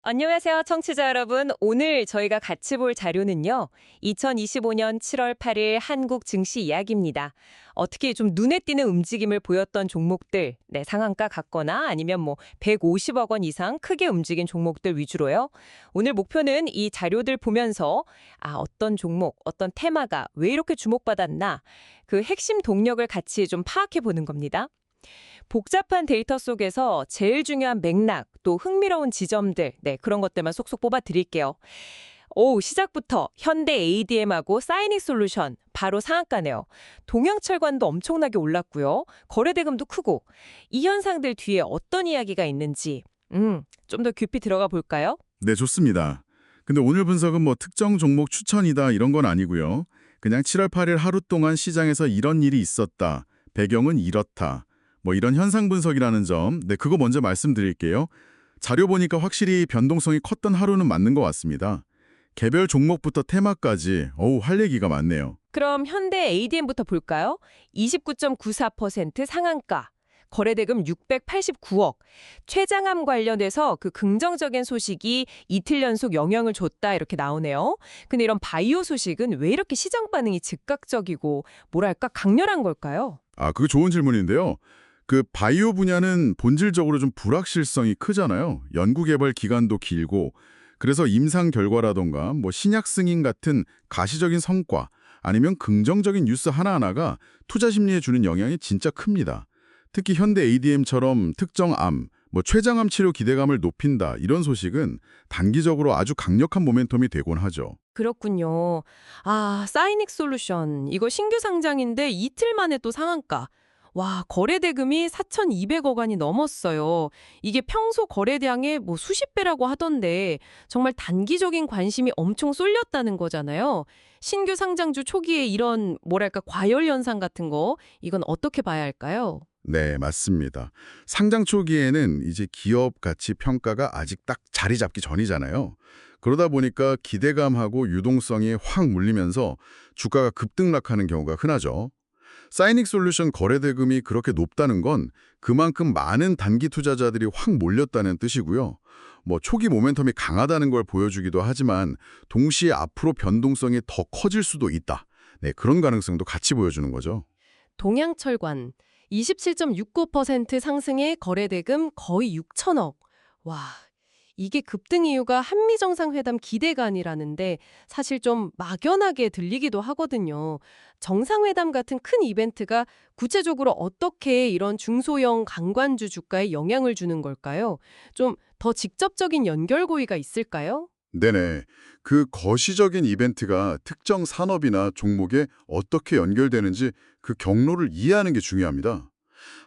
안녕하세요, 청취자 여러분. 오늘 저희가 같이 볼 자료는요. 2025년 7월 8일 한국 증시 이야기입니다. 어떻게 좀 눈에 띄는 움직임을 보였던 종목들, 상한가 갔거나 아니면 150억 원 이상 크게 움직인 종목들 위주로요. 오늘 목표는 이 자료들 보면서 어떤 종목, 어떤 테마가 왜 이렇게 주목받았나 그 핵심 동력을 같이 좀 파악해 보는 겁니다. 복잡한 데이터 속에서 제일 중요한 맥락, 또 흥미로운 지점들, 그런 것들만 속속 뽑아 드릴게요. 시작부터 현대 ADM하고 사이닉 솔루션, 바로 상한가네요. 동양철관도 엄청나게 올랐고요. 거래대금도 크고. 이 현상들 뒤에 어떤 이야기가 있는지, 좀 더 깊이 들어가 볼까요? 네, 좋습니다. 근데 오늘 분석은 특정 종목 추천이다 이런 건 아니고요. 그냥 7월 8일 하루 동안 시장에서 이런 일이 있었다. 배경은 이렇다. 이런 현상 분석이라는 점, 그거 먼저 말씀드릴게요. 자료 보니까 확실히 변동성이 컸던 하루는 맞는 것 같습니다. 개별 종목부터 테마까지, 할 얘기가 많네요. 그럼 현대 ADM부터 볼까요? 29.94% 상한가. 거래대금 689억. 최장암 관련해서 그 긍정적인 소식이 이틀 연속 영향을 줬다 이렇게 나오네요. 근데 이런 바이오 소식은 왜 이렇게 시장 반응이 즉각적이고 뭐랄까 강렬한 걸까요? 그거 좋은 질문인데요. 그 바이오 분야는 본질적으로 좀 불확실성이 크잖아요. 연구개발 기간도 길고 그래서 임상 결과라던가 신약 승인 같은 가시적인 성과 아니면 긍정적인 뉴스 하나하나가 투자 심리에 주는 영향이 진짜 큽니다. 특히 현대 ADM처럼 특정 암, 췌장암 치료 기대감을 높인다 이런 소식은 단기적으로 아주 강력한 모멘텀이 되곤 하죠. 그렇군요. 사이닉 솔루션. 이거 신규 상장인데 이틀 만에 또 상한가. 와, 거래대금이 4,200억 원이 넘었어요. 이게 평소 거래량의 수십 배라고 하던데 정말 단기적인 관심이 엄청 쏠렸다는 거잖아요. 신규 상장주 초기에 이런 뭐랄까 과열 현상 같은 거 이건 어떻게 봐야 할까요? 네, 맞습니다. 상장 초기에는 이제 기업 가치 평가가 아직 딱 자리 잡기 전이잖아요. 그러다 보니까 기대감하고 유동성이 확 물리면서 주가가 급등락하는 경우가 흔하죠. 사이닉 솔루션 거래대금이 그렇게 높다는 건 그만큼 많은 단기 투자자들이 확 몰렸다는 뜻이고요. 초기 모멘텀이 강하다는 걸 보여주기도 하지만 동시에 앞으로 변동성이 더 커질 수도 있다. 네, 그런 가능성도 같이 보여주는 거죠. 동양철관 27.69% 상승에 거래대금 거의 6천억. 와, 이게 급등 이유가 한미정상회담 기대가 아니라는데 사실 좀 막연하게 들리기도 하거든요. 정상회담 같은 큰 이벤트가 구체적으로 어떻게 이런 중소형 강관주 주가에 영향을 주는 걸까요? 좀 더 직접적인 연결고리가 있을까요? 네네. 그 거시적인 이벤트가 특정 산업이나 종목에 어떻게 연결되는지 그 경로를 이해하는 게 중요합니다.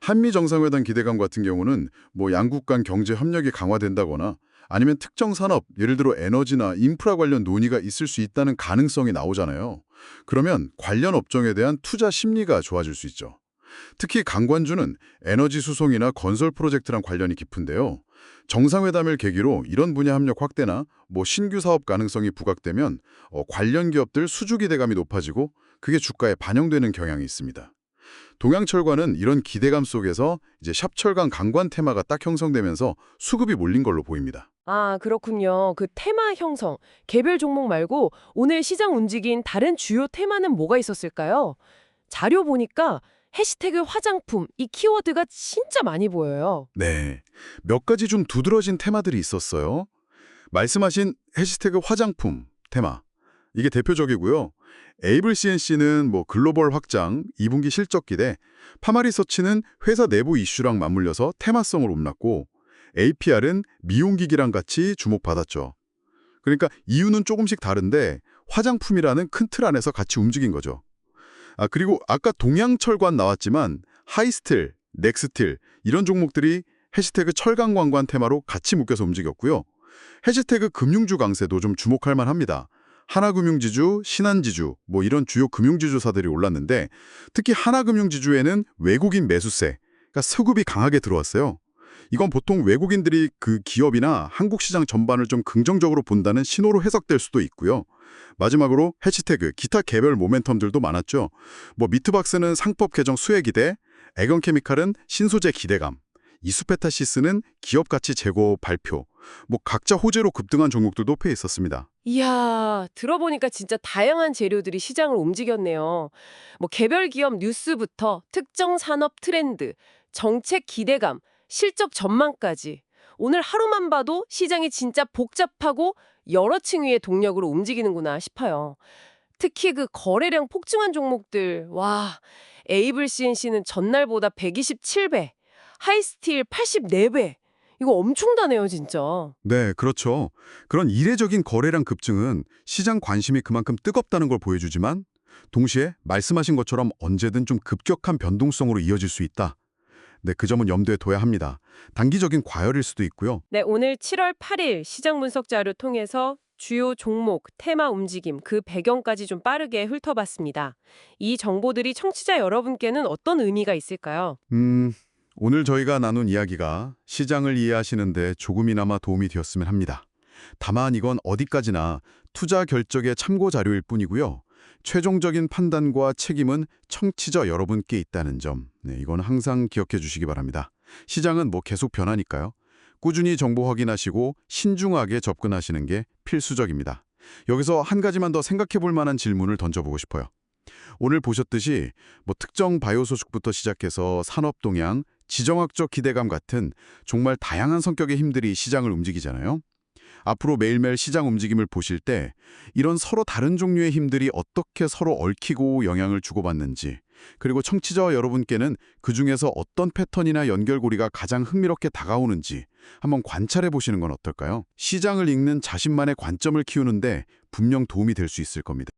한미 정상회담 기대감 같은 경우는 양국 간 경제 협력이 강화된다거나 아니면 특정 산업, 예를 들어 에너지나 인프라 관련 논의가 있을 수 있다는 가능성이 나오잖아요. 그러면 관련 업종에 대한 투자 심리가 좋아질 수 있죠. 특히 강관주는 에너지 수송이나 건설 프로젝트랑 관련이 깊은데요. 정상회담을 계기로 이런 분야 협력 확대나 신규 사업 가능성이 부각되면 관련 기업들 수주 기대감이 높아지고 그게 주가에 반영되는 경향이 있습니다. 동양철관은 이런 기대감 속에서 이제 샵철강 강관 테마가 딱 형성되면서 수급이 몰린 걸로 보입니다. 그렇군요. 그 테마 형성, 개별 종목 말고 오늘 시장 움직인 다른 주요 테마는 뭐가 있었을까요? 자료 보니까 해시태그 화장품, 이 키워드가 진짜 많이 보여요. 네, 몇 가지 좀 두드러진 테마들이 있었어요. 말씀하신 해시태그 화장품 테마, 이게 대표적이고요. 에이블 CNC는 글로벌 확장, 2분기 실적 기대, 파마리서치는 회사 내부 이슈랑 맞물려서 테마성을 올랐고 APR은 미용기기랑 같이 주목받았죠. 그러니까 이유는 조금씩 다른데 화장품이라는 큰 틀 안에서 같이 움직인 거죠. 그리고 아까 동양철관 나왔지만 하이스틸, 넥스틸 이런 종목들이 해시태그 철강관관 테마로 같이 묶여서 움직였고요. 해시태그 금융주 강세도 좀 주목할 만합니다. 하나금융지주, 신한지주 이런 주요 금융지주사들이 올랐는데 특히 하나금융지주에는 외국인 매수세, 그러니까 수급이 강하게 들어왔어요. 이건 보통 외국인들이 그 기업이나 한국 시장 전반을 좀 긍정적으로 본다는 신호로 해석될 수도 있고요. 마지막으로 해시태그 기타 개별 모멘텀들도 많았죠. 미트박스는 상법 개정 수혜 기대, 에건케미칼은 신소재 기대감, 이수페타시스는 기업 가치 재고 발표, 뭐 각자 호재로 급등한 종목들도 꽤 있었습니다. 이야, 들어보니까 진짜 다양한 재료들이 시장을 움직였네요. 뭐 개별 기업 뉴스부터 특정 산업 트렌드, 정책 기대감, 실적 전망까지. 오늘 하루만 봐도 시장이 진짜 복잡하고 여러 층위의 동력으로 움직이는구나 싶어요. 특히 그 거래량 폭증한 종목들, 와, 에이블 CNC는 전날보다 127배, 하이스틸 84배. 이거 엄청나네요, 진짜. 네, 그렇죠. 그런 이례적인 거래량 급증은 시장 관심이 그만큼 뜨겁다는 걸 보여주지만 동시에 말씀하신 것처럼 언제든 좀 급격한 변동성으로 이어질 수 있다. 네, 그 점은 염두에 둬야 합니다. 단기적인 과열일 수도 있고요. 네, 오늘 7월 8일 시장 분석 자료 통해서 주요 종목, 테마 움직임, 그 배경까지 좀 빠르게 훑어봤습니다. 이 정보들이 청취자 여러분께는 어떤 의미가 있을까요? 오늘 저희가 나눈 이야기가 시장을 이해하시는데 조금이나마 도움이 되었으면 합니다. 다만 이건 어디까지나 투자 결정의 참고 자료일 뿐이고요. 최종적인 판단과 책임은 청취자 여러분께 있다는 점, 네, 이건 항상 기억해 주시기 바랍니다. 시장은 뭐 계속 변하니까요. 꾸준히 정보 확인하시고 신중하게 접근하시는 게 필수적입니다. 여기서 한 가지만 더 생각해 볼 만한 질문을 던져보고 싶어요. 오늘 보셨듯이 뭐 특정 바이오 소식부터 시작해서 산업 동향, 지정학적 기대감 같은 정말 다양한 성격의 힘들이 시장을 움직이잖아요. 앞으로 매일매일 시장 움직임을 보실 때 이런 서로 다른 종류의 힘들이 어떻게 서로 얽히고 영향을 주고받는지, 그리고 청취자 여러분께는 그중에서 어떤 패턴이나 연결고리가 가장 흥미롭게 다가오는지 한번 관찰해 보시는 건 어떨까요? 시장을 읽는 자신만의 관점을 키우는데 분명 도움이 될 수 있을 겁니다.